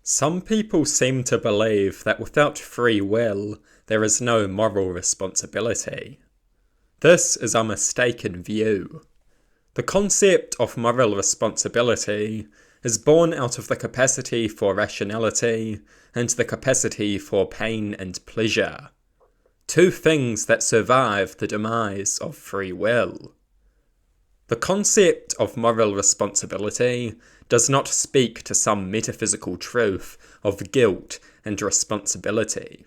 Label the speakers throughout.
Speaker 1: Some people seem to believe that without free will, there is no moral responsibility. This is a mistaken view. The concept of moral responsibility is born out of the capacity for rationality and the capacity for pain and pleasure, two things that survive the demise of free will. The concept of moral responsibility does not speak to some metaphysical truth of guilt and responsibility.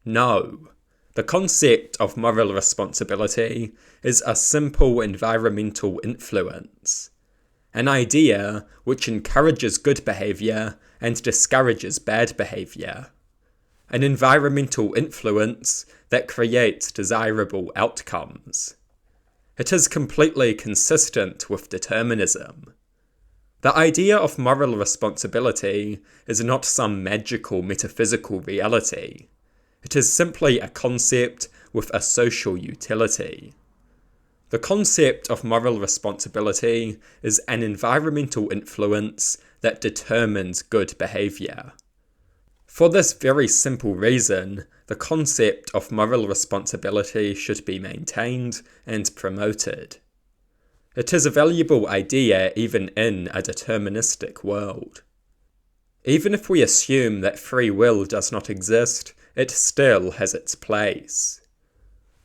Speaker 1: No, the concept of moral responsibility is a simple environmental influence, an idea which encourages good behaviour and discourages bad behaviour, an environmental influence that creates desirable outcomes. It is completely consistent with determinism. The idea of moral responsibility is not some magical metaphysical reality. It is simply a concept with a social utility. The concept of moral responsibility is an environmental influence that determines good behaviour. For this very simple reason, the concept of moral responsibility should be maintained and promoted. It is a valuable idea even in a deterministic world. Even if we assume that free will does not exist, it still has its place.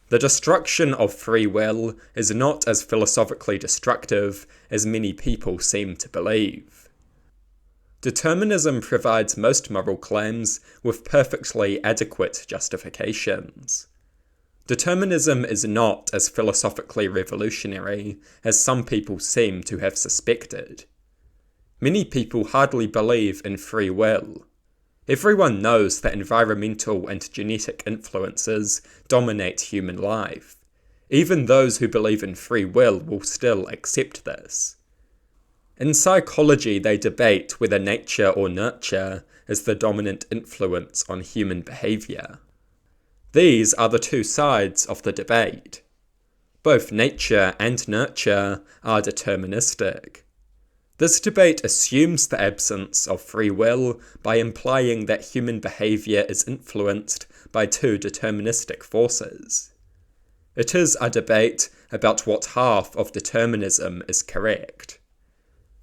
Speaker 1: The destruction of free will is not as philosophically destructive as many people seem to believe. Determinism provides most moral claims with perfectly adequate justifications. Determinism is not as philosophically revolutionary as some people seem to have suspected. Many people hardly believe in free will. Everyone knows that environmental and genetic influences dominate human life. Even those who believe in free will still accept this. In psychology, they debate whether nature or nurture is the dominant influence on human behaviour. These are the two sides of the debate. Both nature and nurture are deterministic. This debate assumes the absence of free will by implying that human behaviour is influenced by two deterministic forces. It is a debate about what half of determinism is correct.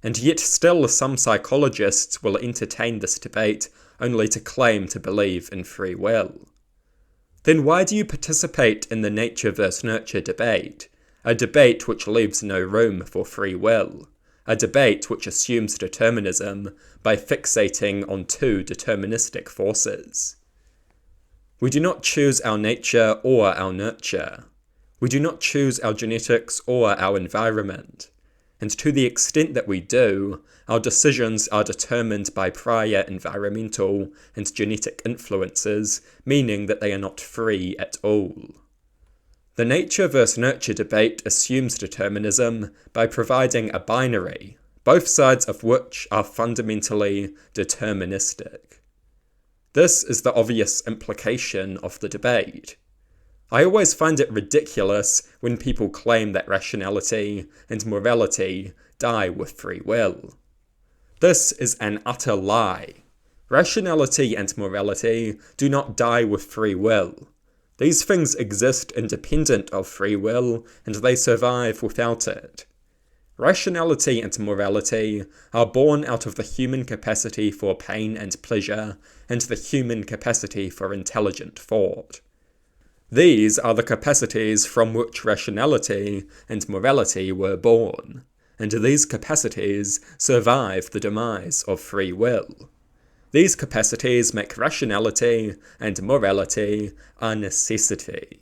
Speaker 1: And yet still some psychologists will entertain this debate only to claim to believe in free will. Then why do you participate in the nature versus nurture debate, a debate which leaves no room for free will, a debate which assumes determinism by fixating on two deterministic forces? We do not choose our nature or our nurture. We do not choose our genetics or our environment. And to the extent that we do, our decisions are determined by prior environmental and genetic influences, meaning that they are not free at all. The nature versus nurture debate assumes determinism by providing a binary, both sides of which are fundamentally deterministic. This is the obvious implication of the debate. I always find it ridiculous when people claim that rationality and morality die with free will. This is an utter lie. Rationality and morality do not die with free will. These things exist independent of free will, and they survive without it. Rationality and morality are born out of the human capacity for pain and pleasure, and the human capacity for intelligent thought. These are the capacities from which rationality and morality were born, and these capacities survive the demise of free will. These capacities make rationality and morality a necessity.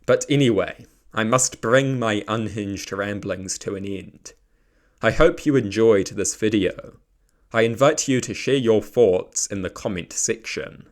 Speaker 1: But anyway, I must bring my unhinged ramblings to an end. I hope you enjoyed this video. I invite you to share your thoughts in the comment section.